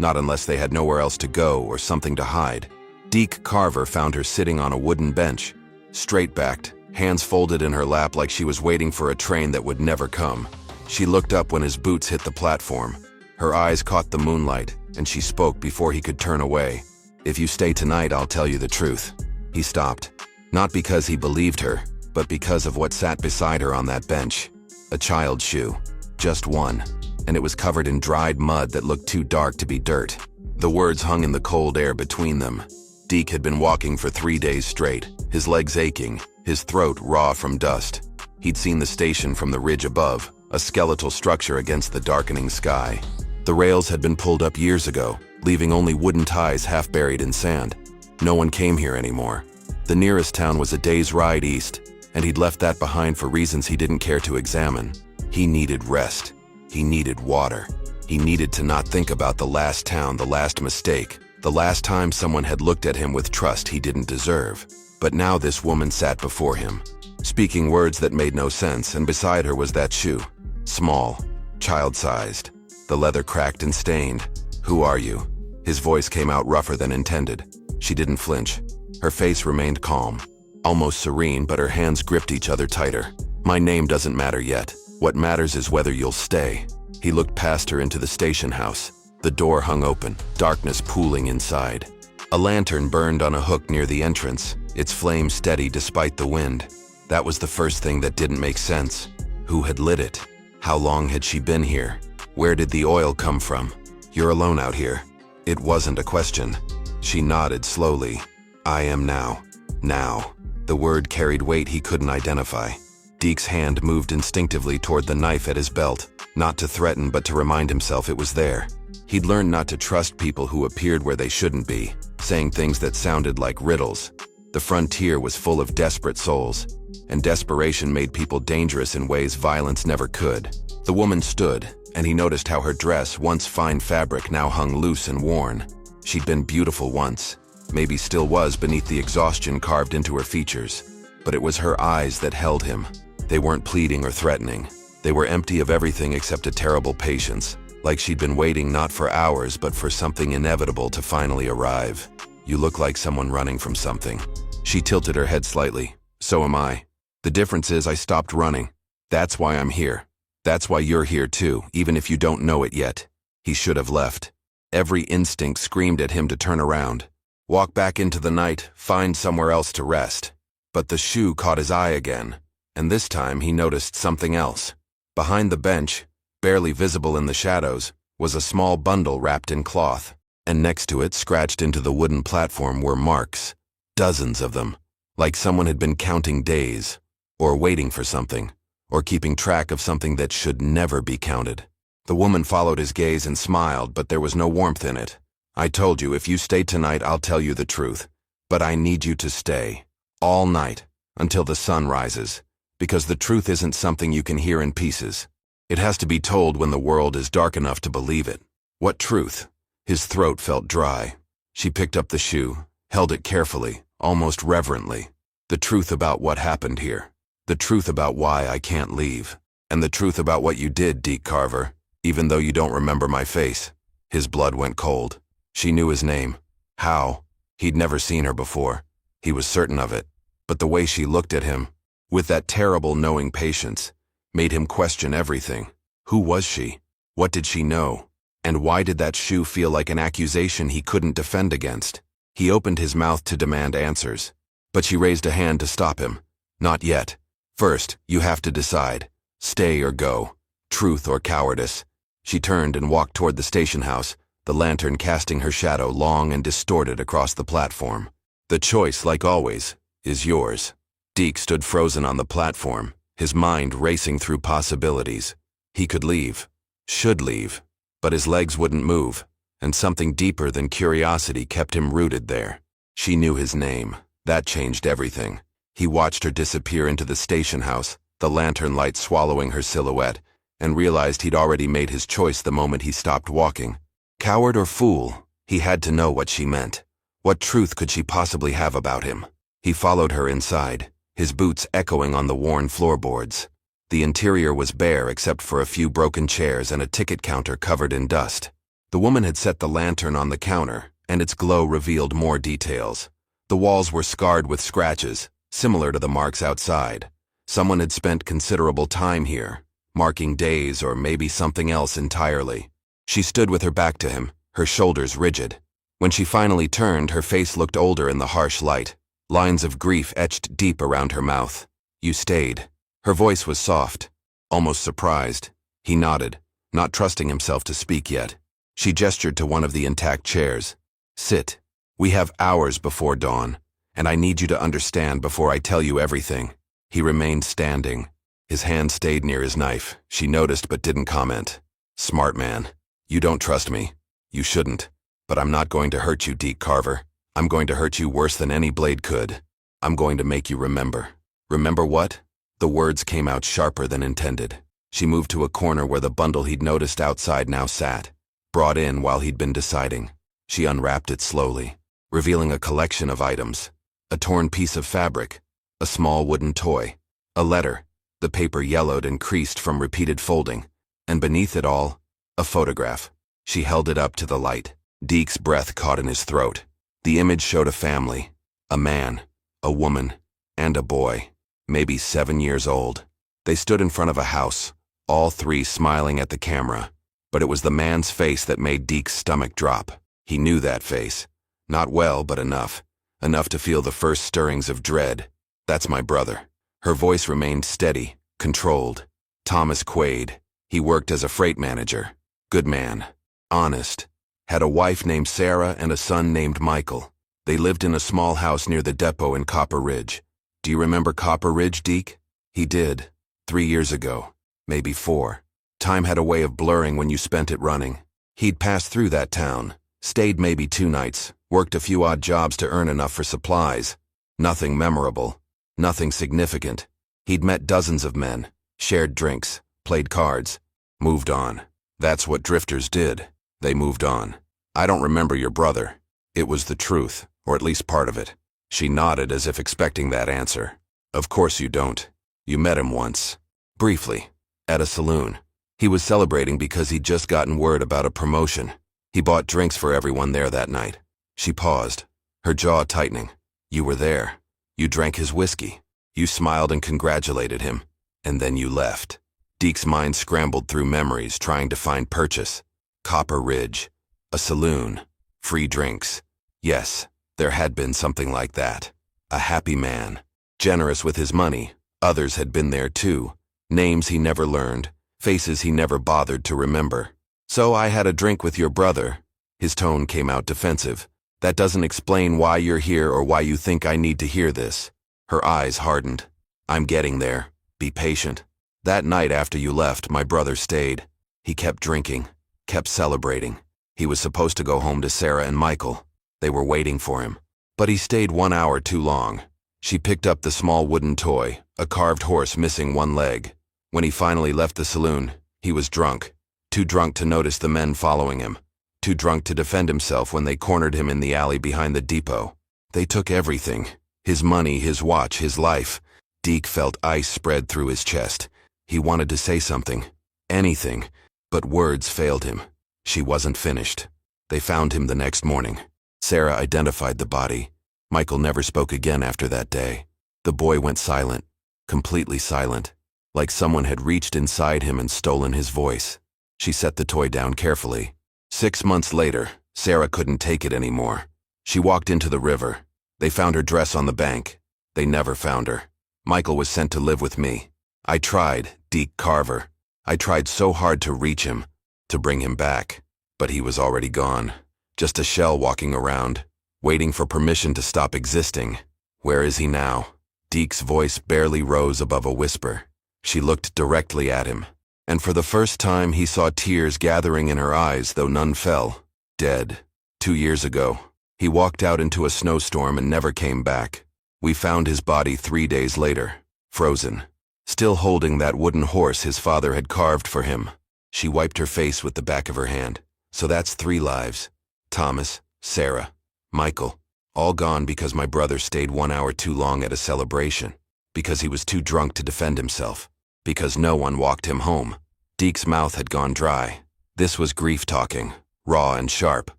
not unless they had nowhere else to go or something to hide. Deke Carver found her sitting on a wooden bench, straight-backed, hands folded in her lap like she was waiting for a train that would never come. She looked up when his boots hit the platform. Her eyes caught the moonlight, and she spoke before he could turn away. "If you stay tonight, I'll tell you the truth." He stopped, not because he believed her, but because of what sat beside her on that bench. A child's shoe. Just one. And it was covered in dried mud that looked too dark to be dirt. The words hung in the cold air between them. Deke had been walking for 3 days straight, his legs aching, his throat raw from dust. He'd seen the station from the ridge above, a skeletal structure against the darkening sky. The rails had been pulled up years ago, leaving only wooden ties half buried in sand. No one came here anymore. The nearest town was a day's ride east, and he'd left that behind for reasons he didn't care to examine. He needed rest. He needed water. He needed to not think about the last town, the last mistake, the last time someone had looked at him with trust he didn't deserve. But now this woman sat before him, speaking words that made no sense, and beside her was that shoe. Small, child-sized, the leather cracked and stained. "Who are you?" His voice came out rougher than intended. She didn't flinch. Her face remained calm, almost serene, but her hands gripped each other tighter. "My name doesn't matter yet. What matters is whether you'll stay." He looked past her into the station house. The door hung open, darkness pooling inside. A lantern burned on a hook near the entrance, its flame steady despite the wind. That was the first thing that didn't make sense. Who had lit it? How long had she been here? Where did the oil come from? "You're alone out here." It wasn't a question. She nodded slowly. "I am now." Now. The word carried weight he couldn't identify. Deke's hand moved instinctively toward the knife at his belt, not to threaten but to remind himself it was there. He'd learned not to trust people who appeared where they shouldn't be, saying things that sounded like riddles. The frontier was full of desperate souls, and desperation made people dangerous in ways violence never could. The woman stood, and he noticed how her dress, once fine fabric, now hung loose and worn. She'd been beautiful once, maybe still was beneath the exhaustion carved into her features. But it was her eyes that held him. They weren't pleading or threatening. They were empty of everything except a terrible patience, like she'd been waiting not for hours but for something inevitable to finally arrive. "You look like someone running from something." She tilted her head slightly. "So am I. The difference is I stopped running. That's why I'm here. That's why you're here too, even if you don't know it yet." He should have left. Every instinct screamed at him to turn around, walk back into the night, find somewhere else to rest. But the shoe caught his eye again, and this time he noticed something else. Behind the bench, barely visible in the shadows, was a small bundle wrapped in cloth, and next to it, scratched into the wooden platform, were marks. Dozens of them, like someone had been counting days, or waiting for something, or keeping track of something that should never be counted. The woman followed his gaze and smiled, but there was no warmth in it. "I told you, if you stay tonight, I'll tell you the truth. But I need you to stay. All night, until the sun rises. Because the truth isn't something you can hear in pieces. It has to be told when the world is dark enough to believe it." "What truth?" His throat felt dry. She picked up the shoe, held it carefully, almost reverently. "The truth about what happened here. The truth about why I can't leave. And the truth about what you did, Deke Carver, even though you don't remember my face." His blood went cold. She knew his name. How? He'd never seen her before. He was certain of it. But the way she looked at him, with that terrible knowing patience, made him question everything. Who was she? What did she know? And why did that shoe feel like an accusation he couldn't defend against? He opened his mouth to demand answers, but she raised a hand to stop him. "Not yet. First, you have to decide. Stay or go. Truth or cowardice." She turned and walked toward the station house, the lantern casting her shadow long and distorted across the platform. "The choice, like always, is yours." Deke stood frozen on the platform, his mind racing through possibilities. He could leave, should leave, but his legs wouldn't move, and something deeper than curiosity kept him rooted there. She knew his name. That changed everything. He watched her disappear into the station house, the lantern light swallowing her silhouette, and realized he'd already made his choice the moment he stopped walking. Coward or fool, he had to know what she meant. What truth could she possibly have about him? He followed her inside, his boots echoing on the worn floorboards. The interior was bare except for a few broken chairs and a ticket counter covered in dust. The woman had set the lantern on the counter, and its glow revealed more details. The walls were scarred with scratches, similar to the marks outside. Someone had spent considerable time here, marking days or maybe something else entirely. She stood with her back to him, her shoulders rigid. When she finally turned, her face looked older in the harsh light. Lines of grief etched deep around her mouth. "You stayed." Her voice was soft, almost surprised. He nodded, not trusting himself to speak yet. She gestured to one of the intact chairs. "Sit. We have hours before dawn, and I need you to understand before I tell you everything." He remained standing. His hand stayed near his knife. She noticed but didn't comment. "Smart man. You don't trust me. You shouldn't. But I'm not going to hurt you, Deke Carver. I'm going to hurt you worse than any blade could. I'm going to make you remember." "Remember what?" The words came out sharper than intended. She moved to a corner where the bundle he'd noticed outside now sat, brought in while he'd been deciding. She unwrapped it slowly, revealing a collection of items. A torn piece of fabric, a small wooden toy, a letter, the paper yellowed and creased from repeated folding, and beneath it all, a photograph. She held it up to the light. Deke's breath caught in his throat. The image showed a family, a man, a woman, and a boy, maybe 7 years old. They stood in front of a house, all three smiling at the camera. But it was the man's face that made Deke's stomach drop. He knew that face. Not well, but enough. Enough to feel the first stirrings of dread. "That's my brother." Her voice remained steady, controlled. Thomas Quaid. He worked as a freight manager. Good man. Honest. Had a wife named Sarah and a son named Michael. They lived in a small house near the depot in Copper Ridge. "Do you remember Copper Ridge, Deke?" He did. 3 years ago. Maybe 4. Time had a way of blurring when you spent it running. He'd passed through that town, stayed maybe 2 nights, worked a few odd jobs to earn enough for supplies. Nothing memorable. Nothing significant. He'd met dozens of men, shared drinks, played cards, moved on. That's what drifters did. They moved on. "I don't remember your brother." It was the truth, or at least part of it. She nodded as if expecting that answer. "Of course you don't. You met him once. Briefly. At a saloon. He was celebrating because he'd just gotten word about a promotion. He bought drinks for everyone there that night." She paused, her jaw tightening. "You were there. You drank his whiskey. You smiled and congratulated him. And then you left." Deke's mind scrambled through memories, trying to find purchase. Copper Ridge. A saloon. Free drinks. Yes, there had been something like that. A happy man. Generous with his money. Others had been there too. Names he never learned. Faces he never bothered to remember. "So I had a drink with your brother." His tone came out defensive. "That doesn't explain why you're here or why you think I need to hear this." Her eyes hardened. "I'm getting there. Be patient. That night after you left, my brother stayed. He kept drinking, kept celebrating. He was supposed to go home to Sarah and Michael. They were waiting for him. But he stayed 1 hour too long." She picked up the small wooden toy, a carved horse missing one leg. When he finally left the saloon, he was drunk. Too drunk to notice the men following him. Too drunk to defend himself when they cornered him in the alley behind the depot. They took everything. His money, his watch, his life. Deke felt ice spread through his chest. He wanted to say something. Anything. But words failed him. She wasn't finished. They found him the next morning. Sarah identified the body. Michael never spoke again after that day. The boy went silent. Completely silent. Like someone had reached inside him and stolen his voice. She set the toy down carefully. 6 months later, Sarah couldn't take it anymore. She walked into the river. They found her dress on the bank. They never found her. Michael was sent to live with me. I tried, Deke Carver. I tried so hard to reach him, to bring him back. But he was already gone. Just a shell walking around, waiting for permission to stop existing. Where is he now? Deke's voice barely rose above a whisper. She looked directly at him, and for the first time he saw tears gathering in her eyes, though none fell. Dead. 2 years ago. He walked out into a snowstorm and never came back. We found his body 3 days later, frozen, still holding that wooden horse his father had carved for him. She wiped her face with the back of her hand. So that's 3 lives. Thomas, Sarah, Michael, all gone because my brother stayed 1 hour too long at a celebration. Because he was too drunk to defend himself. Because no one walked him home. Deke's mouth had gone dry. This was grief talking. raw and sharp,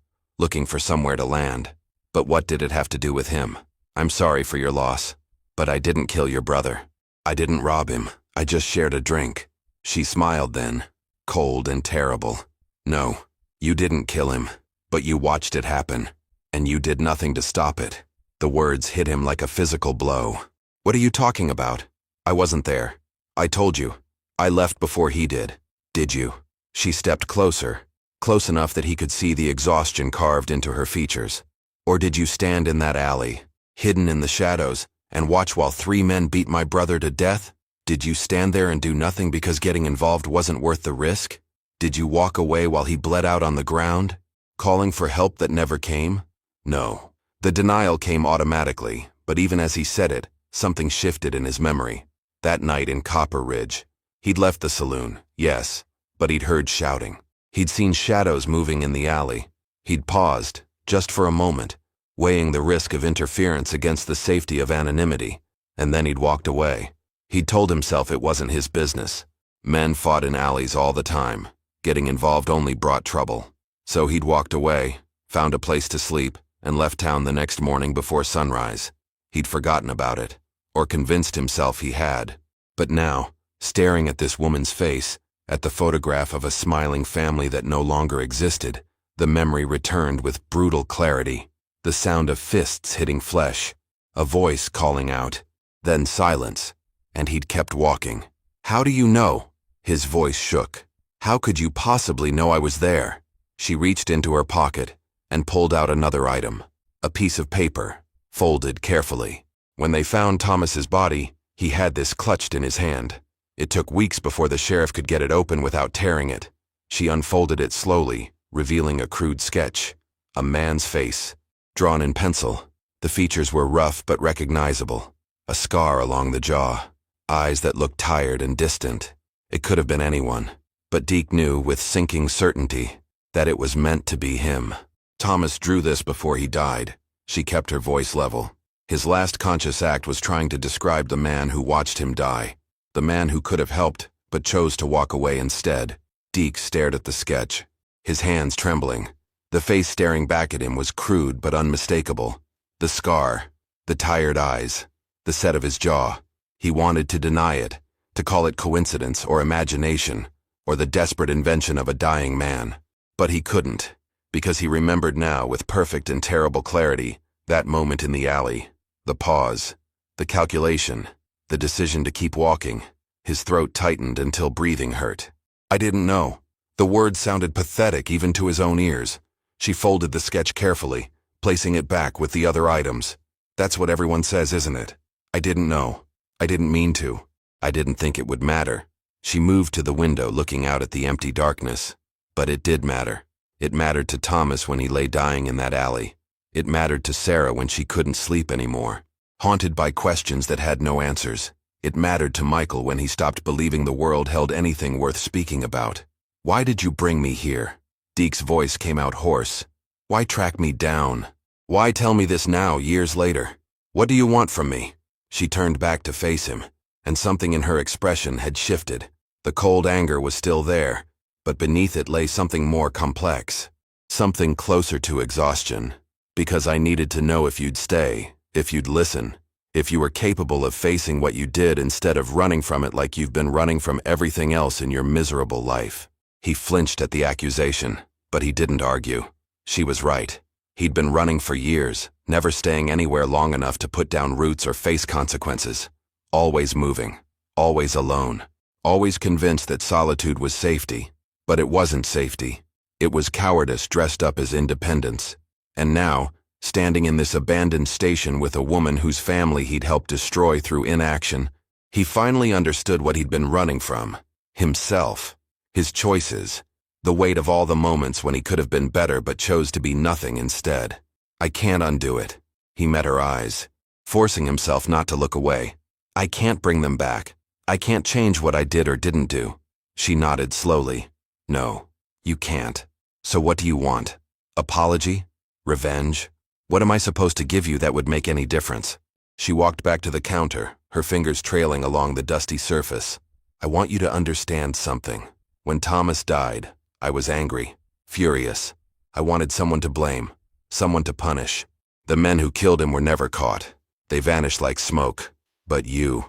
looking for somewhere to land. But what did it have to do with him? I'm sorry for your loss, but I didn't kill your brother. I didn't rob him. I just shared a drink. She smiled then, cold and terrible. No, you didn't kill him, but you watched it happen, and you did nothing to stop it. The words hit him like a physical blow. What are you talking about? I wasn't there. I told you. I left before he did. Did you? She stepped closer, close enough that he could see the exhaustion carved into her features. Or did you stand in that alley, hidden in the shadows, and watch while 3 men beat my brother to death? Did you stand there and do nothing because getting involved wasn't worth the risk? Did you walk away while he bled out on the ground, calling for help that never came? No. The denial came automatically, but even as he said it, something shifted in his memory. That night in Copper Ridge, he'd left the saloon, yes, but he'd heard shouting. He'd seen shadows moving in the alley. He'd paused, just for a moment, weighing the risk of interference against the safety of anonymity, and then he'd walked away. He'd told himself it wasn't his business. Men fought in alleys all the time. Getting involved only brought trouble. So he'd walked away, found a place to sleep, and left town the next morning before sunrise. He'd forgotten about it, or convinced himself he had. But now, staring at this woman's face, at the photograph of a smiling family that no longer existed, the memory returned with brutal clarity. The sound of fists hitting flesh, a voice calling out, then silence, and he'd kept walking. How do you know? His voice shook. How could you possibly know I was there? She reached into her pocket and pulled out another item, a piece of paper, folded carefully. When they found Thomas's body, he had this clutched in his hand. It took weeks before the sheriff could get it open without tearing it. She unfolded it slowly, revealing a crude sketch, a man's face, drawn in pencil. The features were rough but recognizable. A scar along the jaw, eyes that looked tired and distant. It could have been anyone, but Deke knew with sinking certainty that it was meant to be him. Thomas drew this before he died. She kept her voice level. His last conscious act was trying to describe the man who watched him die, the man who could have helped but chose to walk away instead. Deke stared at the sketch, his hands trembling. The face staring back at him was crude but unmistakable. The scar, the tired eyes, the set of his jaw. He wanted to deny it, to call it coincidence or imagination, or the desperate invention of a dying man. But he couldn't, because he remembered now with perfect and terrible clarity that moment in the alley, the pause, the calculation, the decision to keep walking. His throat tightened until breathing hurt. I didn't know. The words sounded pathetic even to his own ears. She folded the sketch carefully, placing it back with the other items. That's what everyone says, isn't it? I didn't know. I didn't mean to. I didn't think it would matter. She moved to the window, looking out at the empty darkness. But it did matter. It mattered to Thomas when he lay dying in that alley. It mattered to Sarah when she couldn't sleep anymore, haunted by questions that had no answers. It mattered to Michael when he stopped believing the world held anything worth speaking about. Why did you bring me here? Deke's voice came out hoarse. Why track me down? Why tell me this now, years later? What do you want from me? She turned back to face him, and something in her expression had shifted. The cold anger was still there, but beneath it lay something more complex, something closer to exhaustion. Because I needed to know if you'd stay, if you'd listen, if you were capable of facing what you did instead of running from it like you've been running from everything else in your miserable life. He flinched at the accusation, but he didn't argue. She was right. He'd been running for years, never staying anywhere long enough to put down roots or face consequences. Always moving, always alone, always convinced that solitude was safety. But it wasn't safety. It was cowardice dressed up as independence. And now, standing in this abandoned station with a woman whose family he'd helped destroy through inaction, he finally understood what he'd been running from. Himself. His choices. The weight of all the moments when he could have been better but chose to be nothing instead. I can't undo it. He met her eyes, forcing himself not to look away. I can't bring them back. I can't change what I did or didn't do. She nodded slowly. No, you can't. So what do you want? Apology? Revenge? What am I supposed to give you that would make any difference? She walked back to the counter, her fingers trailing along the dusty surface. I want you to understand something. When Thomas died, I was angry, furious. I wanted someone to blame, someone to punish. The men who killed him were never caught. They vanished like smoke. But you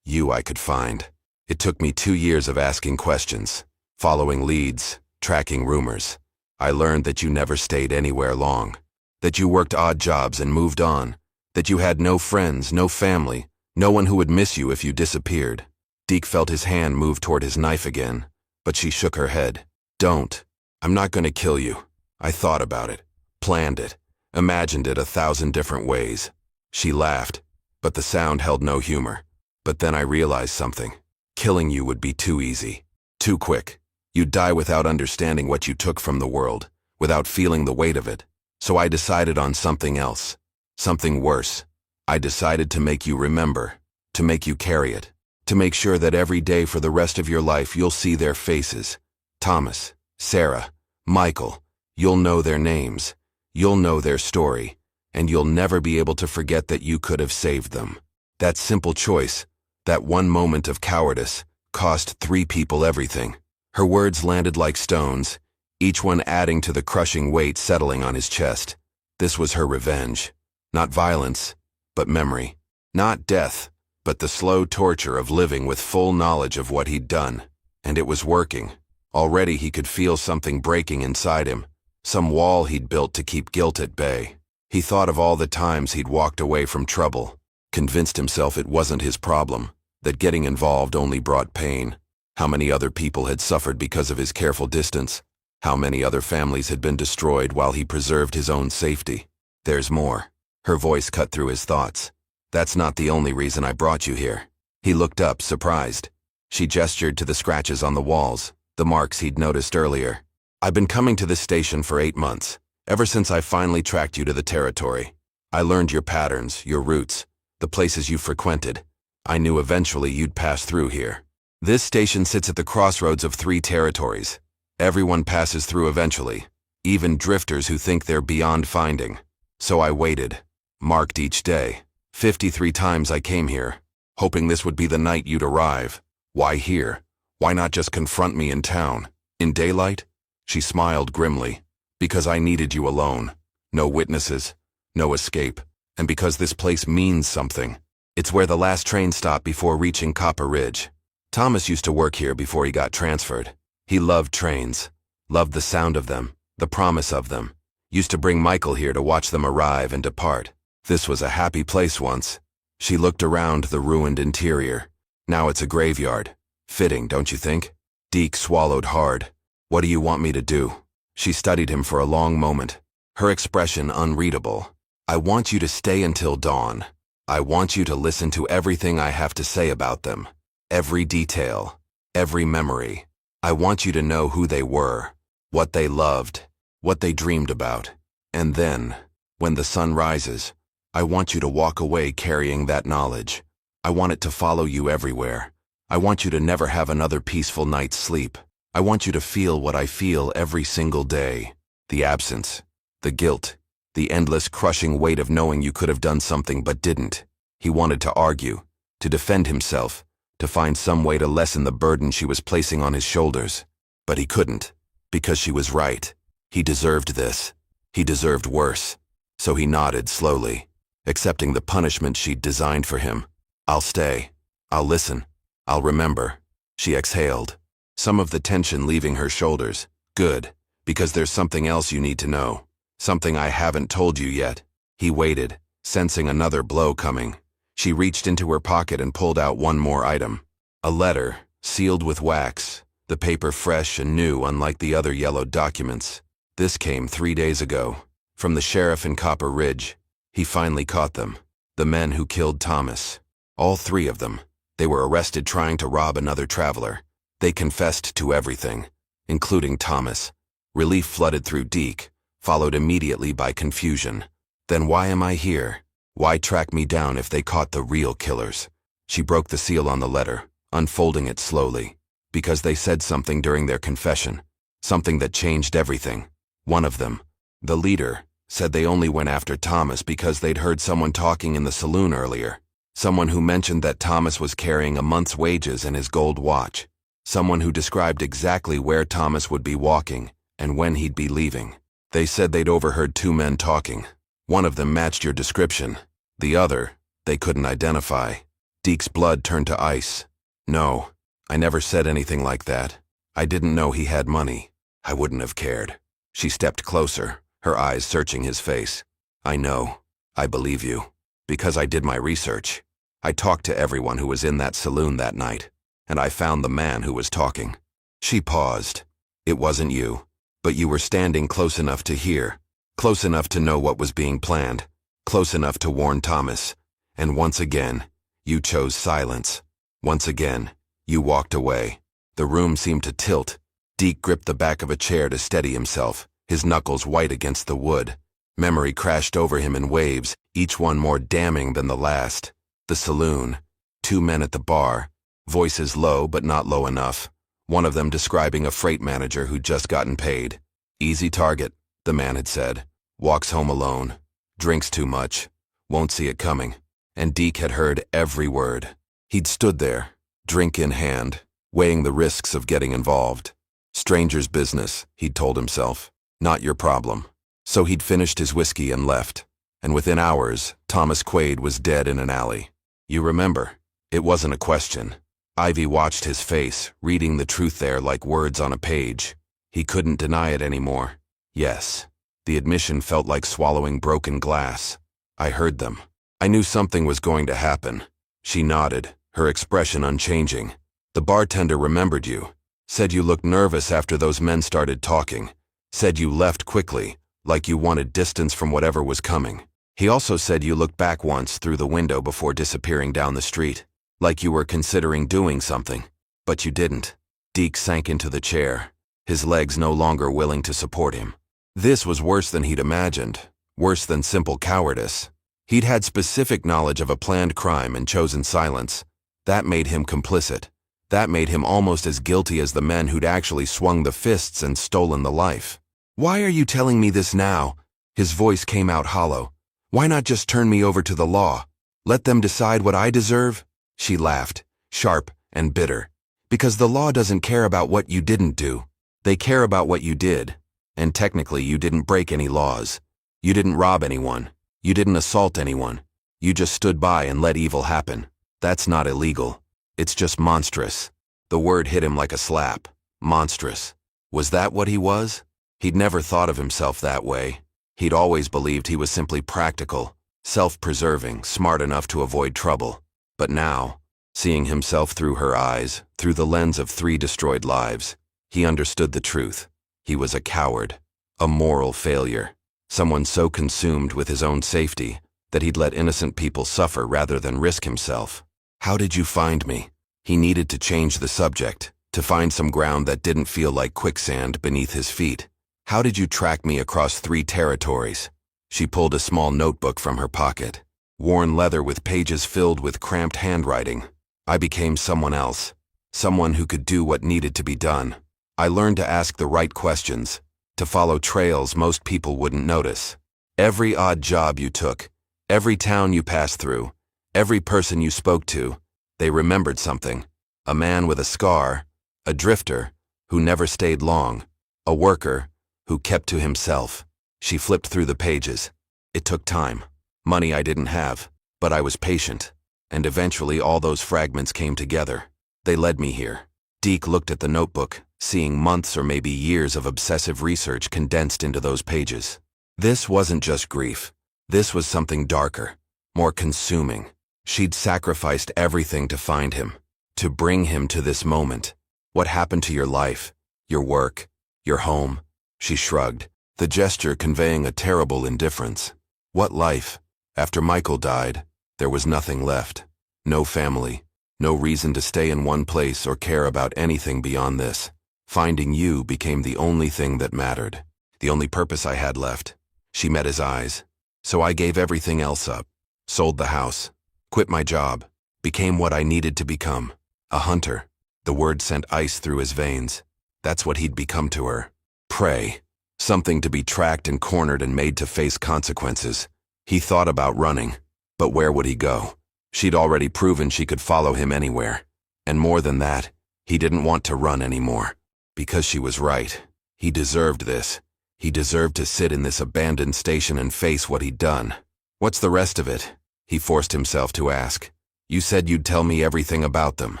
I could find. It took me 2 years of asking questions, following leads, tracking rumors. I learned that you never stayed anywhere long, that you worked odd jobs and moved on, that you had no friends, no family, no one who would miss you if you disappeared. Deke felt his hand move toward his knife again, but she shook her head. Don't. I'm not going to kill you. I thought about it, planned it, imagined it 1,000 different ways. She laughed, but the sound held no humor. But then I realized something. Killing you would be too easy, too quick. You'd die without understanding what you took from the world, without feeling the weight of it. So I decided on something else, something worse. I decided to make you remember, to make you carry it, to make sure that every day for the rest of your life you'll see their faces. Thomas, Sarah, Michael, you'll know their names, you'll know their story, and you'll never be able to forget that you could have saved them. That simple choice, that one moment of cowardice, cost 3 people everything. Her words landed like stones, each one adding to the crushing weight settling on his chest. This was her revenge. Not violence, but memory. Not death, but the slow torture of living with full knowledge of what he'd done. And it was working. Already he could feel something breaking inside him, some wall he'd built to keep guilt at bay. He thought of all the times he'd walked away from trouble, convinced himself it wasn't his problem, that getting involved only brought pain. How many other people had suffered because of his careful distance? How many other families had been destroyed while he preserved his own safety? There's more. Her voice cut through his thoughts. That's not the only reason I brought you here. He looked up, surprised. She gestured to the scratches on the walls, the marks he'd noticed earlier. I've been coming to this station for 8 months, ever since I finally tracked you to the territory. I learned your patterns, your routes, the places you frequented. I knew eventually you'd pass through here. This station sits at the crossroads of 3 territories. Everyone passes through eventually, even drifters who think they're beyond finding. So I waited, marked each day. 53 times I came here, hoping this would be the night you'd arrive. Why here? Why not just confront me in town? In daylight? She smiled grimly. Because I needed you alone. No witnesses, no escape. And because this place means something. It's where the last train stopped before reaching Copper Ridge. Thomas used to work here before he got transferred. He loved trains, loved the sound of them, the promise of them. Used to bring Michael here to watch them arrive and depart. This was a happy place once. She looked around the ruined interior. Now it's a graveyard. Fitting, don't you think? Deke swallowed hard. What do you want me to do? She studied him for a long moment, her expression unreadable. I want you to stay until dawn. I want you to listen to everything I have to say about them. Every detail, every memory. I want you to know who they were, what they loved, what they dreamed about. And then, when the sun rises, I want you to walk away carrying that knowledge. I want it to follow you everywhere. I want you to never have another peaceful night's sleep. I want you to feel what I feel every single day. The absence, the guilt, the endless crushing weight of knowing you could have done something but didn't. He wanted to argue, to defend himself, to find some way to lessen the burden she was placing on his shoulders. But he couldn't, because she was right. He deserved this. He deserved worse. So he nodded slowly, accepting the punishment she'd designed for him. I'll stay. I'll listen. I'll remember. She exhaled, some of the tension leaving her shoulders. Good, because there's something else you need to know. Something I haven't told you yet. He waited, sensing another blow coming. She reached into her pocket and pulled out one more item. A letter, sealed with wax, the paper fresh and new unlike the other yellowed documents. This came 3 days ago, from the sheriff in Copper Ridge. He finally caught them. The men who killed Thomas. All 3 of them. They were arrested trying to rob another traveler. They confessed to everything, including Thomas. Relief flooded through Deke, followed immediately by confusion. Then why am I here? Why track me down if they caught the real killers? She broke the seal on the letter, unfolding it slowly. Because they said something during their confession. Something that changed everything. One of them, the leader, said they only went after Thomas because they'd heard someone talking in the saloon earlier. Someone who mentioned that Thomas was carrying a month's wages and his gold watch. Someone who described exactly where Thomas would be walking and when he'd be leaving. They said they'd overheard two men talking. One of them matched your description. The other, they couldn't identify. Deke's blood turned to ice. No, I never said anything like that. I didn't know he had money. I wouldn't have cared. She stepped closer, her eyes searching his face. I know. I believe you. Because I did my research. I talked to everyone who was in that saloon that night, and I found the man who was talking. She paused. It wasn't you, but you were standing close enough to hear, close enough to know what was being planned, close enough to warn Thomas. And once again, you chose silence. Once again, you walked away. The room seemed to tilt. Deke gripped the back of a chair to steady himself, his knuckles white against the wood. Memory crashed over him in waves, each one more damning than the last. The saloon. Two men at the bar. Voices low but not low enough. One of them describing a freight manager who'd just gotten paid. Easy target, the man had said. Walks home alone. Drinks too much. Won't see it coming. And Deke had heard every word. He'd stood there, drink in hand, weighing the risks of getting involved. Stranger's business, he'd told himself. Not your problem. So he'd finished his whiskey and left. And within hours, Thomas Quaid was dead in an alley. You remember. It wasn't a question. Ivy watched his face, reading the truth there like words on a page. He couldn't deny it anymore. Yes. The admission felt like swallowing broken glass. I heard them. I knew something was going to happen. She nodded, her expression unchanging. The bartender remembered you. Said you looked nervous after those men started talking. Said you left quickly, like you wanted distance from whatever was coming. He also said you looked back once through the window before disappearing down the street, like you were considering doing something. But you didn't. Deke sank into the chair, his legs no longer willing to support him. This was worse than he'd imagined, worse than simple cowardice. He'd had specific knowledge of a planned crime and chosen silence. That made him complicit. That made him almost as guilty as the men who'd actually swung the fists and stolen the life. Why are you telling me this now? His voice came out hollow. Why not just turn me over to the law? Let them decide what I deserve? She laughed, sharp and bitter. Because the law doesn't care about what you didn't do. They care about what you did. And technically you didn't break any laws. You didn't rob anyone. You didn't assault anyone. You just stood by and let evil happen. That's not illegal. It's just monstrous. The word hit him like a slap. Monstrous. Was that what he was? He'd never thought of himself that way. He'd always believed he was simply practical, self-preserving, smart enough to avoid trouble. But now, seeing himself through her eyes, through the lens of 3 destroyed lives, he understood the truth. He was a coward, a moral failure, someone so consumed with his own safety that he'd let innocent people suffer rather than risk himself. How did you find me? He needed to change the subject, to find some ground that didn't feel like quicksand beneath his feet. How did you track me across 3 territories? She pulled a small notebook from her pocket, worn leather with pages filled with cramped handwriting. I became someone else, someone who could do what needed to be done. I learned to ask the right questions, to follow trails most people wouldn't notice. Every odd job you took, every town you passed through, every person you spoke to, they remembered something. A man with a scar, a drifter who never stayed long, a worker who kept to himself. She flipped through the pages. It took time. Money I didn't have, but I was patient. And eventually all those fragments came together. They led me here. Deke looked at the notebook, seeing months or maybe years of obsessive research condensed into those pages. This wasn't just grief. This was something darker, more consuming. She'd sacrificed everything to find him, to bring him to this moment. What happened to your life, your work, your home? She shrugged, the gesture conveying a terrible indifference. What life? After Michael died, there was nothing left. No family, no reason to stay in one place or care about anything beyond this. Finding you became the only thing that mattered, the only purpose I had left. She met his eyes. So I gave everything else up, sold the house, quit my job, became what I needed to become, a hunter. The word sent ice through his veins. That's what he'd become to her. Prey. Something to be tracked and cornered and made to face consequences. He thought about running, but where would he go? She'd already proven she could follow him anywhere. And more than that, he didn't want to run anymore. Because she was right. He deserved this. He deserved to sit in this abandoned station and face what he'd done. "What's the rest of it?" he forced himself to ask. "You said you'd tell me everything about them,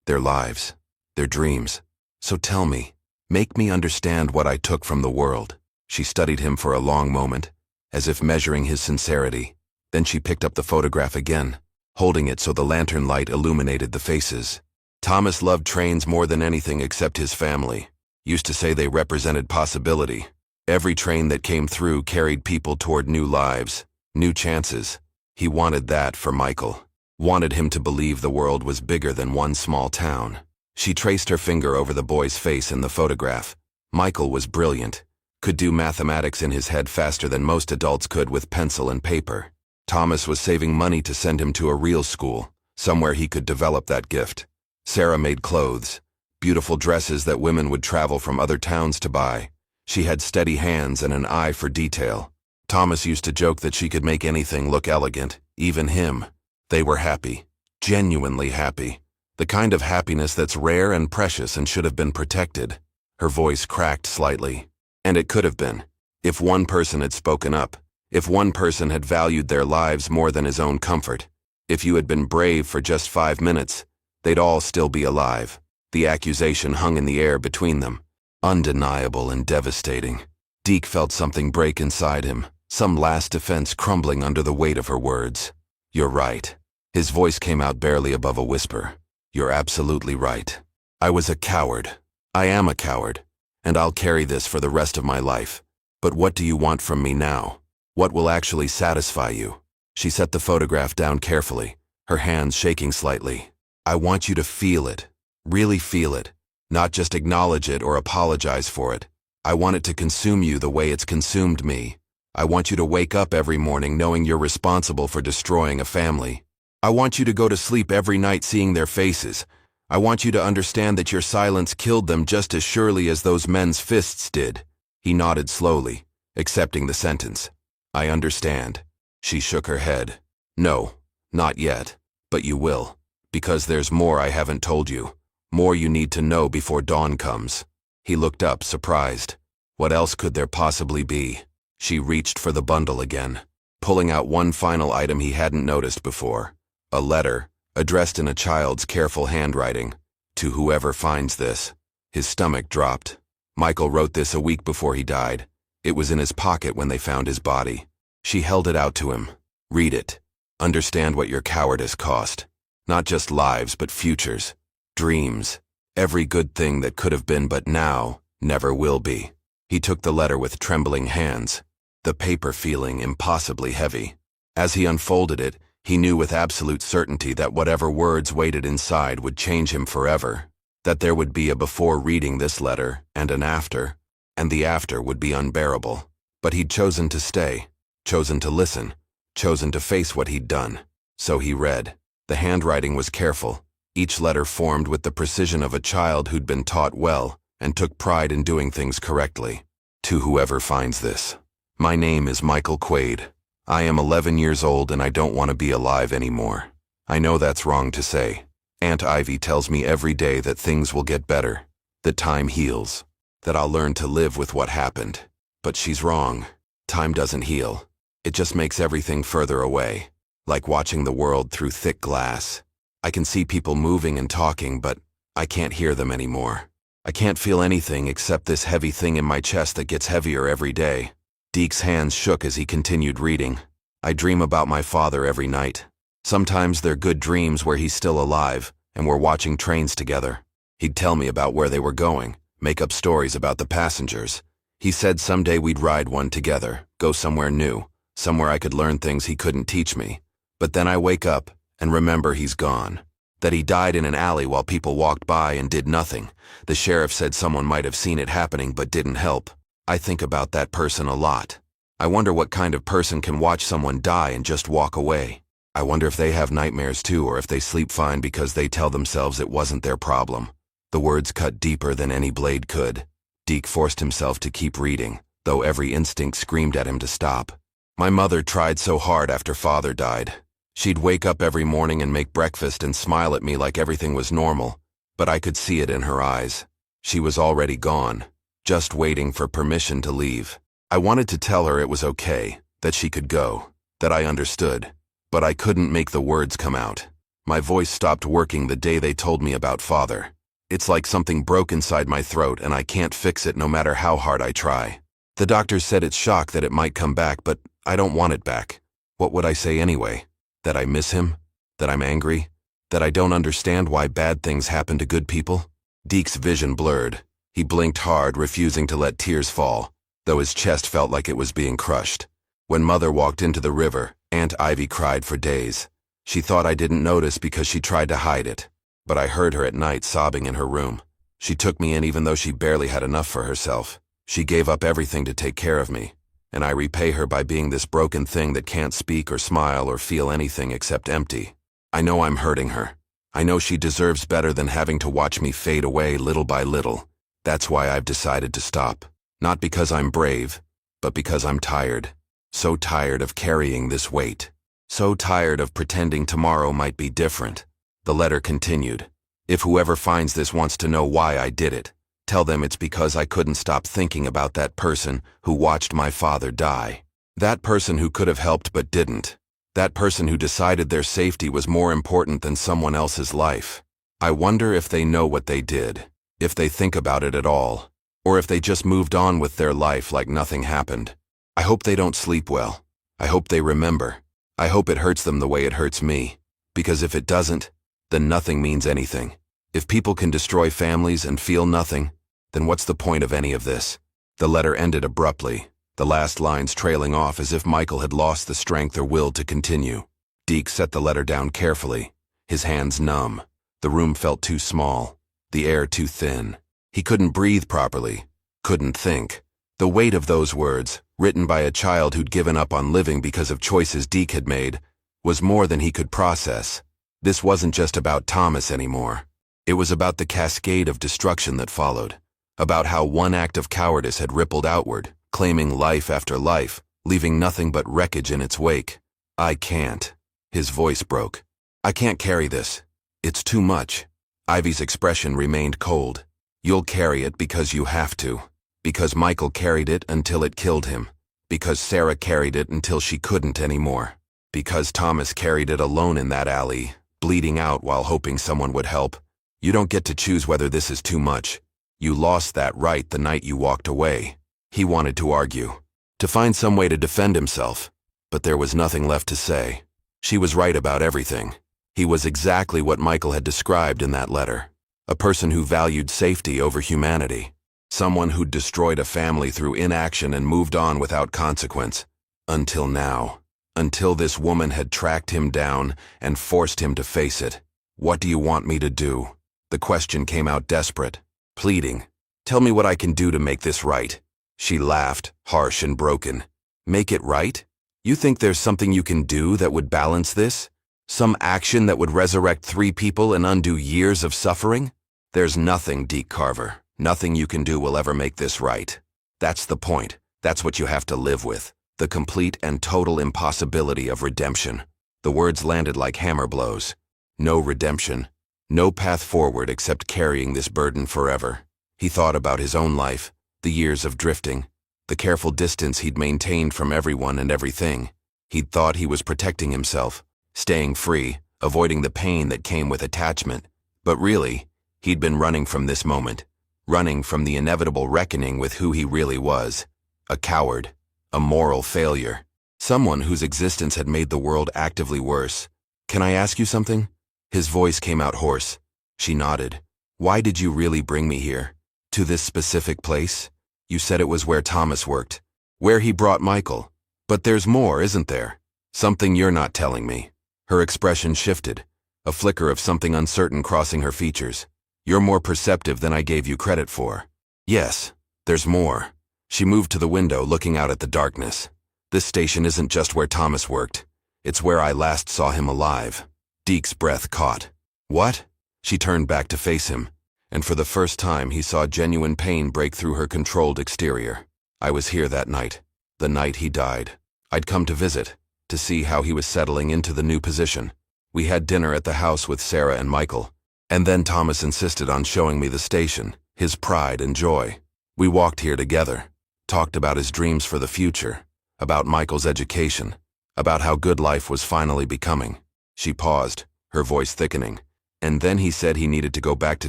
their lives, their dreams. So tell me, make me understand what I took from the world." She studied him for a long moment, as if measuring his sincerity. Then she picked up the photograph again, holding it so the lantern light illuminated the faces. Thomas loved trains more than anything except his family. Used to say they represented possibility. Every train that came through carried people toward new lives, new chances. He wanted that for Michael. Wanted him to believe the world was bigger than one small town. She traced her finger over the boy's face in the photograph. Michael was brilliant. Could do mathematics in his head faster than most adults could with pencil and paper. Thomas was saving money to send him to a real school, somewhere he could develop that gift. Sarah made clothes, beautiful dresses that women would travel from other towns to buy. She had steady hands and an eye for detail. Thomas used to joke that she could make anything look elegant, even him. They were happy, genuinely happy. The kind of happiness that's rare and precious and should have been protected. Her voice cracked slightly. And it could have been, if one person had spoken up, if one person had valued their lives more than his own comfort. If you had been brave for just 5 minutes, they'd all still be alive. The accusation hung in the air between them, undeniable and devastating. Deke felt something break inside him, some last defense crumbling under the weight of her words. "You're right." His voice came out barely above a whisper. "You're absolutely right. I was a coward. I am a coward. And I'll carry this for the rest of my life. But what do you want from me now? What will actually satisfy you?" She set the photograph down carefully, her hands shaking slightly. "I want you to feel it, really feel it, not just acknowledge it or apologize for it. I want it to consume you the way it's consumed me. I want you to wake up every morning knowing you're responsible for destroying a family. I want you to go to sleep every night seeing their faces. I want you to understand that your silence killed them just as surely as those men's fists did." He nodded slowly, accepting the sentence. "I understand." She shook her head. "No, not yet. But you will. Because there's more I haven't told you. More you need to know before dawn comes." He looked up, surprised. What else could there possibly be? She reached for the bundle again, pulling out one final item he hadn't noticed before. A letter, addressed in a child's careful handwriting. "To whoever finds this." His stomach dropped. Michael wrote this a week before he died. It was in his pocket when they found his body. She held it out to him. "Read it. Understand what your cowardice cost. Not just lives, but futures. Dreams. Every good thing that could have been but now, never will be." He took the letter with trembling hands, the paper feeling impossibly heavy. As he unfolded it, he knew with absolute certainty that whatever words waited inside would change him forever. That there would be a before reading this letter, and an after, and the after would be unbearable. But he'd chosen to stay, chosen to listen, chosen to face what he'd done. So he read. The handwriting was careful, each letter formed with the precision of a child who'd been taught well, and took pride in doing things correctly. "To whoever finds this. My name is Michael Quaid. I am 11 years old and I don't want to be alive anymore. I know that's wrong to say. Aunt Ivy tells me every day that things will get better, that time heals, that I'll learn to live with what happened. But she's wrong. Time doesn't heal. It just makes everything further away, like watching the world through thick glass. I can see people moving and talking, but I can't hear them anymore. I can't feel anything except this heavy thing in my chest that gets heavier every day." Deke's hands shook as he continued reading. "I dream about my father every night. Sometimes they're good dreams where he's still alive, and we're watching trains together. He'd tell me about where they were going, make up stories about the passengers. He said someday we'd ride one together, go somewhere new, somewhere I could learn things he couldn't teach me. But then I wake up and remember he's gone. That he died in an alley while people walked by and did nothing. The sheriff said someone might have seen it happening but didn't help. I think about that person a lot. I wonder what kind of person can watch someone die and just walk away. I wonder if they have nightmares too, or if they sleep fine because they tell themselves it wasn't their problem." The words cut deeper than any blade could. Deke forced himself to keep reading, though every instinct screamed at him to stop. "My mother tried so hard after father died. She'd wake up every morning and make breakfast and smile at me like everything was normal, but I could see it in her eyes. She was already gone, just waiting for permission to leave. I wanted to tell her it was okay, that she could go, that I understood, but I couldn't make the words come out. My voice stopped working the day they told me about father. It's like something broke inside my throat and I can't fix it no matter how hard I try. The doctors said it's shock that it might come back, but I don't want it back. What would I say anyway? That I miss him? That I'm angry? That I don't understand why bad things happen to good people? Deke's vision blurred. He blinked hard, refusing to let tears fall, though his chest felt like it was being crushed. When Mother walked into the river, Aunt Ivy cried for days. She thought I didn't notice because she tried to hide it, but I heard her at night sobbing in her room. She took me in even though she barely had enough for herself. She gave up everything to take care of me, and I repay her by being this broken thing that can't speak or smile or feel anything except empty. I know I'm hurting her. I know she deserves better than having to watch me fade away little by little. That's why I've decided to stop. Not because I'm brave, but because I'm tired. So tired of carrying this weight. So tired of pretending tomorrow might be different. The letter continued. If whoever finds this wants to know why I did it, tell them it's because I couldn't stop thinking about that person who watched my father die. That person who could have helped but didn't. That person who decided their safety was more important than someone else's life. I wonder if they know what they did, if they think about it at all, or if they just moved on with their life like nothing happened. I hope they don't sleep well. I hope they remember. I hope it hurts them the way it hurts me, because if it doesn't, then nothing means anything. If people can destroy families and feel nothing, then what's the point of any of this? The letter ended abruptly, the last lines trailing off as if Michael had lost the strength or will to continue. Deke set the letter down carefully, his hands numb. The room felt too small, the air too thin. He couldn't breathe properly, couldn't think. The weight of those words, written by a child who'd given up on living because of choices Deke had made, was more than he could process. This wasn't just about Thomas anymore. It was about the cascade of destruction that followed, about how one act of cowardice had rippled outward, claiming life after life, leaving nothing but wreckage in its wake. I can't. His voice broke. I can't carry this. It's too much. Ivy's expression remained cold. You'll carry it because you have to. Because Michael carried it until it killed him. Because Sarah carried it until she couldn't anymore. Because Thomas carried it alone in that alley, bleeding out while hoping someone would help. You don't get to choose whether this is too much. You lost that right the night you walked away. He wanted to argue, to find some way to defend himself, but there was nothing left to say. She was right about everything. He was exactly what Michael had described in that letter. A person who valued safety over humanity. Someone who'd destroyed a family through inaction and moved on without consequence. Until now. Until this woman had tracked him down and forced him to face it. What do you want me to do? The question came out desperate, pleading. Tell me what I can do to make this right. She laughed, harsh and broken. Make it right? You think there's something you can do that would balance this? Some action that would resurrect 3 people and undo years of suffering? There's nothing, Deke Carver. Nothing you can do will ever make this right. That's the point. That's what you have to live with. The complete and total impossibility of redemption. The words landed like hammer blows. No redemption. No path forward except carrying this burden forever. He thought about his own life, the years of drifting, the careful distance he'd maintained from everyone and everything. He'd thought he was protecting himself, staying free, avoiding the pain that came with attachment. But really, he'd been running from this moment. Running from the inevitable reckoning with who he really was. A coward. A moral failure. Someone whose existence had made the world actively worse. Can I ask you something? His voice came out hoarse. She nodded. Why did you really bring me here? To this specific place? You said it was where Thomas worked. Where he brought Michael. But there's more, isn't there? Something you're not telling me. Her expression shifted. A flicker of something uncertain crossing her features. You're more perceptive than I gave you credit for. Yes, there's more. She moved to the window, looking out at the darkness. This station isn't just where Thomas worked. It's where I last saw him alive. Deke's breath caught. What? She turned back to face him, and for the first time he saw genuine pain break through her controlled exterior. I was here that night, the night he died. I'd come to visit, to see how he was settling into the new position. We had dinner at the house with Sarah and Michael. And then Thomas insisted on showing me the station, his pride and joy. We walked here together. talked about his dreams for the future, about Michael's education, about how good life was finally becoming. She paused, her voice thickening, and then he said he needed to go back to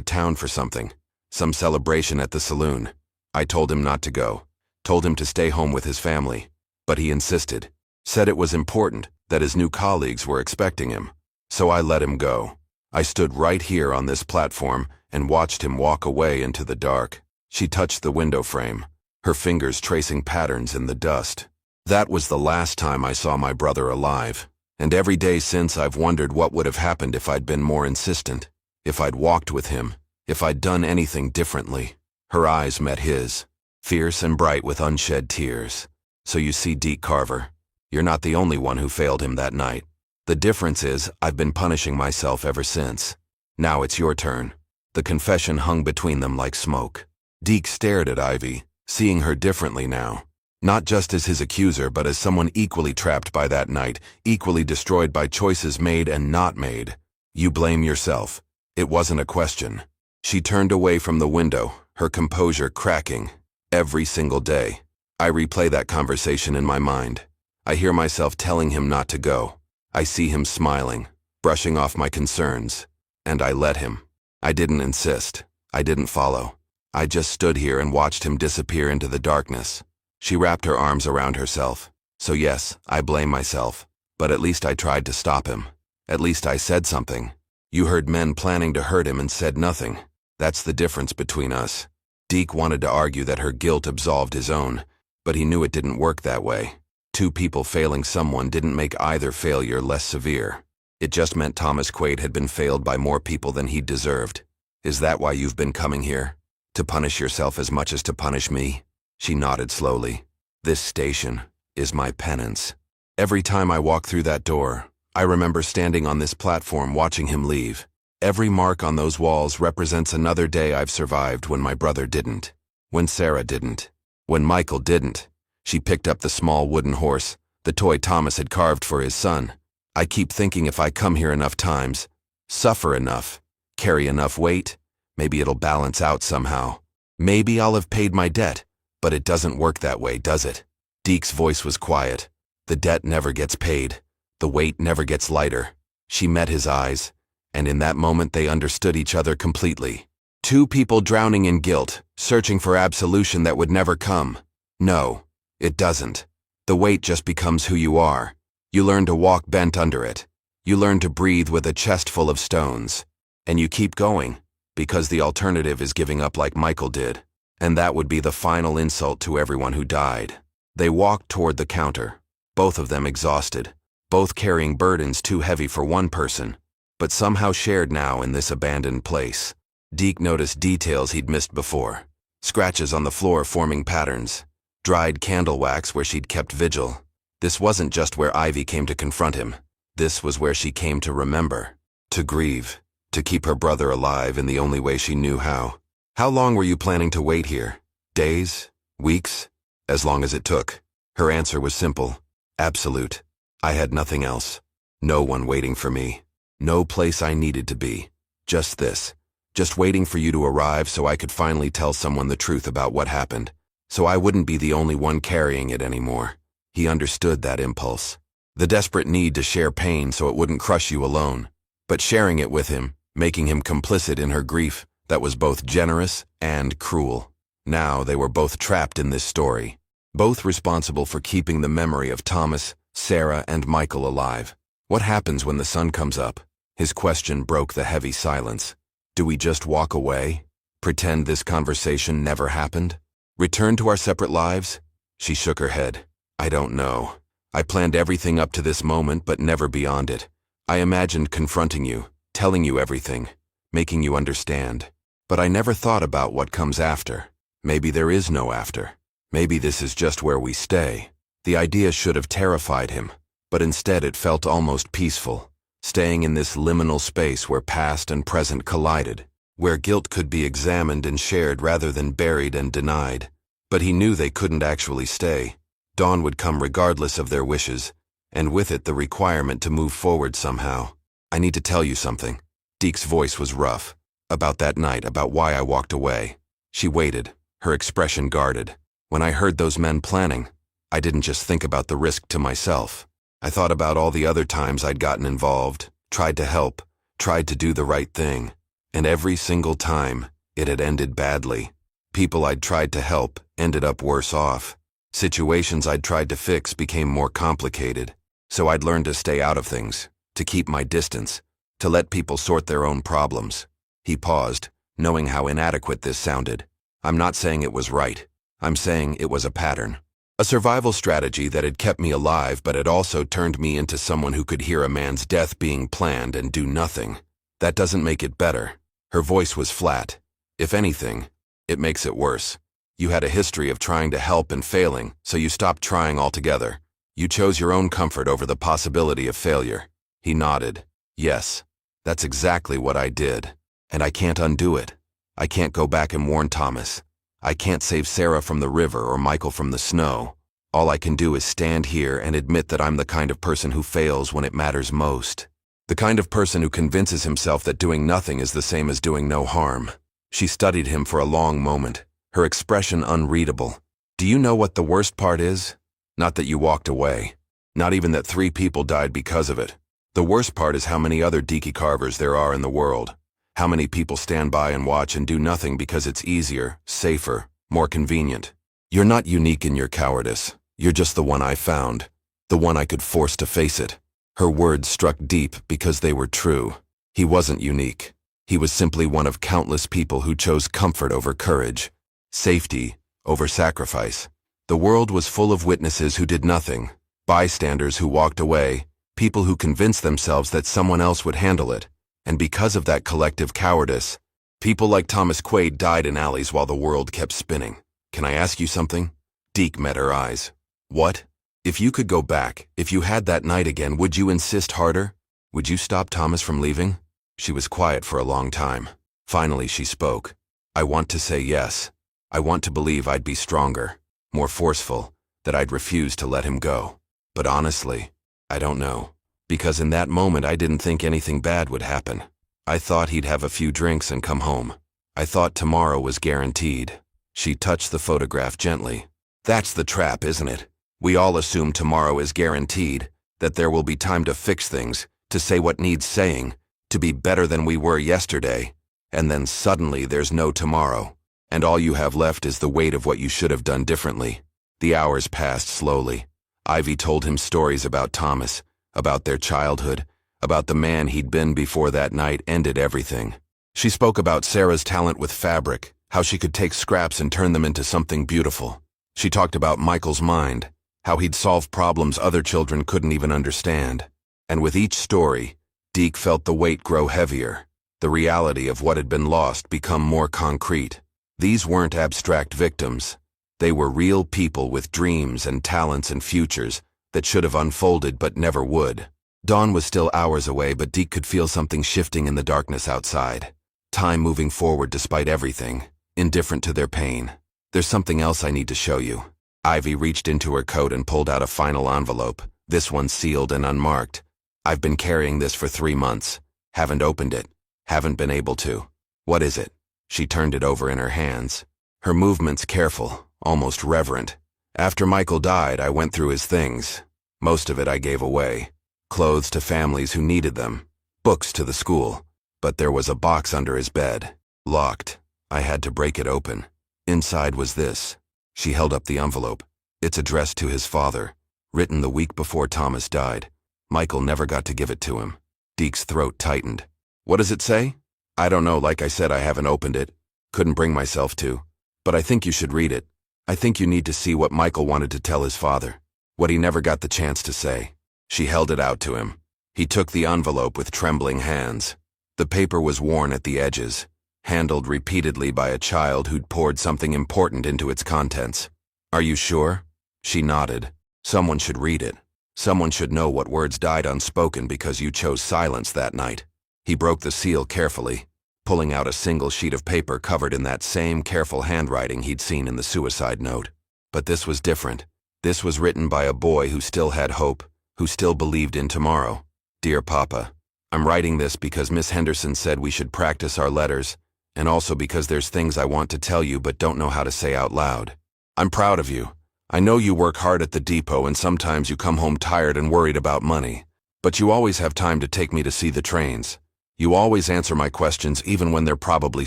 town for something, some celebration at the saloon. I told him not to go, told him to stay home with his family, but he insisted, said it was important, that his new colleagues were expecting him. So I let him go. I stood right here on this platform and watched him walk away into the dark. She touched the window frame, her fingers tracing patterns in the dust. That was the last time I saw my brother alive, and every day since I've wondered what would have happened if I'd been more insistent, if I'd walked with him, if I'd done anything differently. Her eyes met his, fierce and bright with unshed tears. So you see, Deke Carver, you're not the only one who failed him that night. The difference is, I've been punishing myself ever since. Now it's your turn. The confession hung between them like smoke. Deke stared at Ivy, seeing her differently now. Not just as his accuser, but as someone equally trapped by that night, equally destroyed by choices made and not made. You blame yourself. It wasn't a question. She turned away from the window, her composure cracking. Every single day, I replay that conversation in my mind. I hear myself telling him not to go. I see him smiling, brushing off my concerns, and I let him. I didn't insist. I didn't follow. I just stood here and watched him disappear into the darkness. She wrapped her arms around herself. So yes, I blame myself, but at least I tried to stop him. At least I said something. You heard men planning to hurt him and said nothing. That's the difference between us. Deke wanted to argue that her guilt absolved his own, but he knew it didn't work that way. Two people failing someone didn't make either failure less severe. It just meant Thomas Quaid had been failed by more people than he'd deserved. Is that why you've been coming here? To punish yourself as much as to punish me? She nodded slowly. This station is my penance. Every time I walk through that door, I remember standing on this platform watching him leave. Every mark on those walls represents another day I've survived when my brother didn't, when Sarah didn't, when Michael didn't. She picked up the small wooden horse, the toy Thomas had carved for his son. I keep thinking if I come here enough times, suffer enough, carry enough weight, maybe it'll balance out somehow. Maybe I'll have paid my debt, but it doesn't work that way, does it? Deke's voice was quiet. The debt never gets paid. The weight never gets lighter. She met his eyes, and in that moment they understood each other completely. Two people drowning in guilt, searching for absolution that would never come. No, it doesn't. The weight just becomes who you are. You learn to walk bent under it. You learn to breathe with a chest full of stones. And you keep going, because the alternative is giving up like Michael did. And that would be the final insult to everyone who died. They walked toward the counter, both of them exhausted, both carrying burdens too heavy for one person, but somehow shared now in this abandoned place. Deke noticed details he'd missed before. Scratches on the floor forming patterns. Dried candle wax where she'd kept vigil. This wasn't just where Ivy came to confront him. This was where she came to remember, to grieve, to keep her brother alive in the only way she knew how. How long were you planning to wait here? Days? Weeks? As long as it took. Her answer was simple. Absolute. I had nothing else. No one waiting for me. No place I needed to be. Just this. Just waiting for you to arrive so I could finally tell someone the truth about what happened. So I wouldn't be the only one carrying it anymore. He understood that impulse. The desperate need to share pain so it wouldn't crush you alone. But sharing it with him, making him complicit in her grief, that was both generous and cruel. Now they were both trapped in this story. Both responsible for keeping the memory of Thomas, Sarah, and Michael alive. What happens when the sun comes up? His question broke the heavy silence. Do we just walk away? Pretend this conversation never happened? Return to our separate lives? She shook her head. I don't know. I planned everything up to this moment, but never beyond it. I imagined confronting you, telling you everything, making you understand. But I never thought about what comes after. Maybe there is no after. Maybe this is just where we stay. The idea should have terrified him, but instead it felt almost peaceful, staying in this liminal space where past and present collided, where guilt could be examined and shared rather than buried and denied. But he knew they couldn't actually stay. Dawn would come regardless of their wishes, and with it the requirement to move forward somehow. I need to tell you something. Deke's voice was rough. About that night, about why I walked away. She waited, her expression guarded. When I heard those men planning, I didn't just think about the risk to myself. I thought about all the other times I'd gotten involved, tried to help, tried to do the right thing. And every single time, it had ended badly. People I'd tried to help ended up worse off. Situations I'd tried to fix became more complicated. So I'd learned to stay out of things, to keep my distance, to let people sort their own problems. He paused, knowing how inadequate this sounded. I'm not saying it was right. I'm saying it was a pattern. A survival strategy that had kept me alive but had also turned me into someone who could hear a man's death being planned and do nothing. That doesn't make it better. Her voice was flat. If anything, it makes it worse. You had a history of trying to help and failing, so you stopped trying altogether. You chose your own comfort over the possibility of failure. He nodded. Yes, that's exactly what I did. And I can't undo it. I can't go back and warn Thomas. I can't save Sarah from the river or Michael from the snow. All I can do is stand here and admit that I'm the kind of person who fails when it matters most. The kind of person who convinces himself that doing nothing is the same as doing no harm. She studied him for a long moment, her expression unreadable. Do you know what the worst part is? Not that you walked away. Not even that 3 people died because of it. The worst part is how many other Deaky Carvers there are in the world. How many people stand by and watch and do nothing because it's easier, safer, more convenient. You're not unique in your cowardice. You're just the one I found. The one I could force to face it. Her words struck deep because they were true. He wasn't unique. He was simply one of countless people who chose comfort over courage, safety over sacrifice. The world was full of witnesses who did nothing, bystanders who walked away, people who convinced themselves that someone else would handle it. And because of that collective cowardice, people like Thomas Quaid died in alleys while the world kept spinning. Can I ask you something? Deke met her eyes. What? If you could go back, if you had that night again, would you insist harder? Would you stop Thomas from leaving? She was quiet for a long time. Finally, she spoke. I want to say yes. I want to believe I'd be stronger, more forceful, that I'd refuse to let him go. But honestly, I don't know. Because in that moment I didn't think anything bad would happen. I thought he'd have a few drinks and come home. I thought tomorrow was guaranteed. She touched the photograph gently. That's the trap, isn't it? We all assume tomorrow is guaranteed, that there will be time to fix things, to say what needs saying, to be better than we were yesterday. And then suddenly there's no tomorrow. And all you have left is the weight of what you should have done differently. The hours passed slowly. Ivy told him stories about Thomas, about their childhood, about the man he'd been before that night ended everything. She spoke about Sarah's talent with fabric, how she could take scraps and turn them into something beautiful. She talked about Michael's mind, how he'd solve problems other children couldn't even understand. And with each story, Deke felt the weight grow heavier, the reality of what had been lost become more concrete. These weren't abstract victims. They were real people with dreams and talents and futures that should have unfolded but never would. Dawn was still hours away, but Deke could feel something shifting in the darkness outside. Time moving forward despite everything, indifferent to their pain. There's something else I need to show you. Ivy reached into her coat and pulled out a final envelope, this one sealed and unmarked. I've been carrying this for 3 months. Haven't opened it. Haven't been able to. What is it? She turned it over in her hands. Her movements careful, almost reverent. After Michael died, I went through his things. Most of it I gave away. Clothes to families who needed them. Books to the school. But there was a box under his bed. Locked. I had to break it open. Inside was this. She held up the envelope. It's addressed to his father. Written the week before Thomas died. Michael never got to give it to him. Deke's throat tightened. What does it say? I don't know, like I said, I haven't opened it. Couldn't bring myself to. But I think you should read it. I think you need to see what Michael wanted to tell his father. What he never got the chance to say. She held it out to him. He took the envelope with trembling hands. The paper was worn at the edges, handled repeatedly by a child who'd poured something important into its contents. Are you sure? She nodded. Someone should read it. Someone should know what words died unspoken because you chose silence that night. He broke the seal carefully, pulling out a single sheet of paper covered in that same careful handwriting he'd seen in the suicide note. But this was different. This was written by a boy who still had hope, who still believed in tomorrow. Dear Papa, I'm writing this because Miss Henderson said we should practice our letters, and also because there's things I want to tell you but don't know how to say out loud. I'm proud of you. I know you work hard at the depot and sometimes you come home tired and worried about money. But you always have time to take me to see the trains. You always answer my questions even when they're probably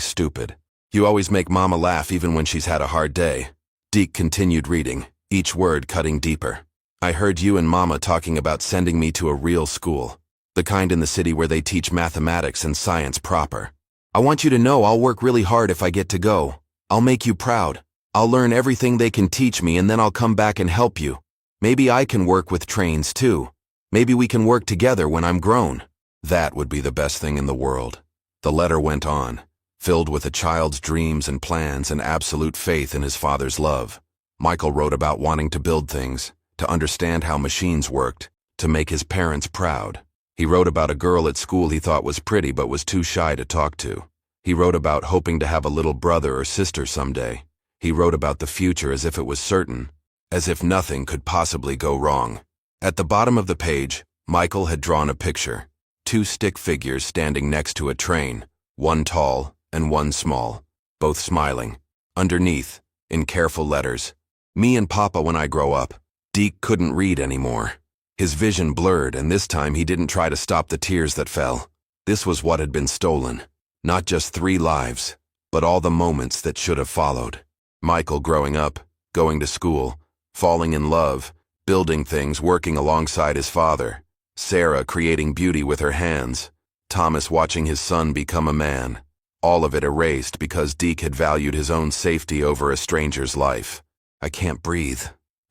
stupid. You always make Mama laugh even when she's had a hard day." Deke continued reading, each word cutting deeper. "I heard you and Mama talking about sending me to a real school. The kind in the city where they teach mathematics and science proper. I want you to know I'll work really hard if I get to go. I'll make you proud. I'll learn everything they can teach me and then I'll come back and help you. Maybe I can work with trains too. Maybe we can work together when I'm grown." That would be the best thing in the world. The letter went on, filled with a child's dreams and plans and absolute faith in his father's love. Michael wrote about wanting to build things, to understand how machines worked, to make his parents proud. He wrote about a girl at school he thought was pretty but was too shy to talk to. He wrote about hoping to have a little brother or sister someday. He wrote about the future as if it was certain, as if nothing could possibly go wrong. At the bottom of the page, Michael had drawn a picture. 2 stick figures standing next to a train, one tall and one small, both smiling. Underneath, in careful letters, "Me and Papa when I grow up." Deke couldn't read anymore. His vision blurred, and this time he didn't try to stop the tears that fell. This was what had been stolen. Not just 3 lives, but all the moments that should have followed. Michael growing up, going to school, falling in love, building things, working alongside his father. Sarah creating beauty with her hands. Thomas watching his son become a man. All of it erased because Deke had valued his own safety over a stranger's life. "I can't breathe."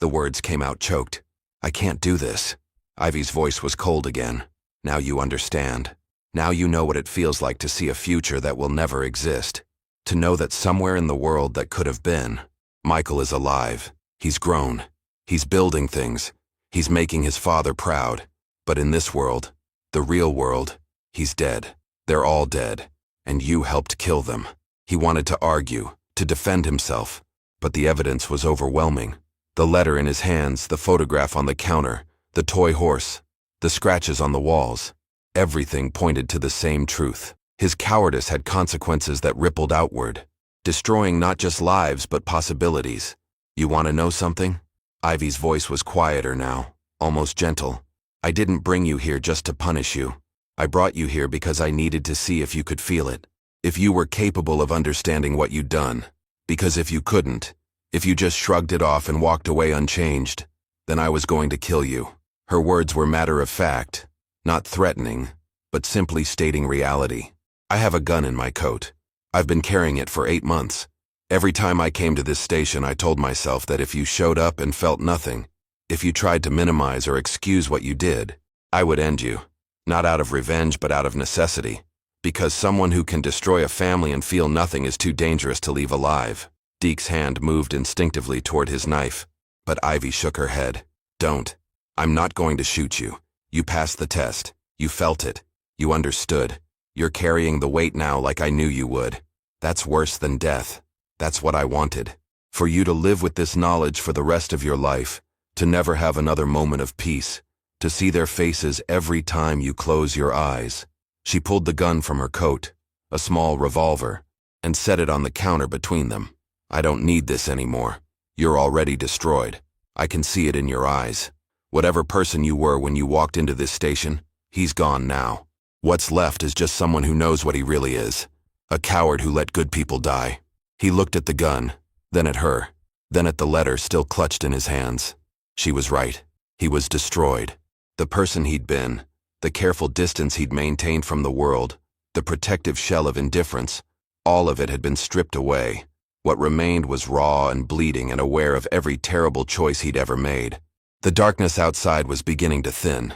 The words came out choked. "I can't do this." Ivy's voice was cold again. "Now you understand. Now you know what it feels like to see a future that will never exist. To know that somewhere in the world that could have been, Michael is alive. He's grown. He's building things. He's making his father proud. But in this world, the real world, he's dead. They're all dead. And you helped kill them." He wanted to argue, to defend himself, but the evidence was overwhelming. The letter in his hands, the photograph on the counter, the toy horse, the scratches on the walls. Everything pointed to the same truth. His cowardice had consequences that rippled outward, destroying not just lives but possibilities. "You want to know something?" Ivy's voice was quieter now, almost gentle. "I didn't bring you here just to punish you. I brought you here because I needed to see if you could feel it, if you were capable of understanding what you'd done. Because if you couldn't, if you just shrugged it off and walked away unchanged, then I was going to kill you." Her words were matter of fact, not threatening, but simply stating reality. "I have a gun in my coat. I've been carrying it for 8 months. Every time I came to this station, I told myself that if you showed up and felt nothing, if you tried to minimize or excuse what you did, I would end you. Not out of revenge, but out of necessity. Because someone who can destroy a family and feel nothing is too dangerous to leave alive." Deke's hand moved instinctively toward his knife, but Ivy shook her head. "Don't. I'm not going to shoot you. You passed the test. You felt it. You understood. You're carrying the weight now like I knew you would. That's worse than death. That's what I wanted. For you to live with this knowledge for the rest of your life, to never have another moment of peace, to see their faces every time you close your eyes." She pulled the gun from her coat, a small revolver, and set it on the counter between them. "I don't need this anymore. You're already destroyed. I can see it in your eyes. Whatever person you were when you walked into this station, he's gone now. What's left is just someone who knows what he really is. A coward who let good people die." He looked at the gun, then at her, then at the letter still clutched in his hands. She was right. He was destroyed. The person he'd been, the careful distance he'd maintained from the world, the protective shell of indifference, all of it had been stripped away. What remained was raw and bleeding and aware of every terrible choice he'd ever made. The darkness outside was beginning to thin.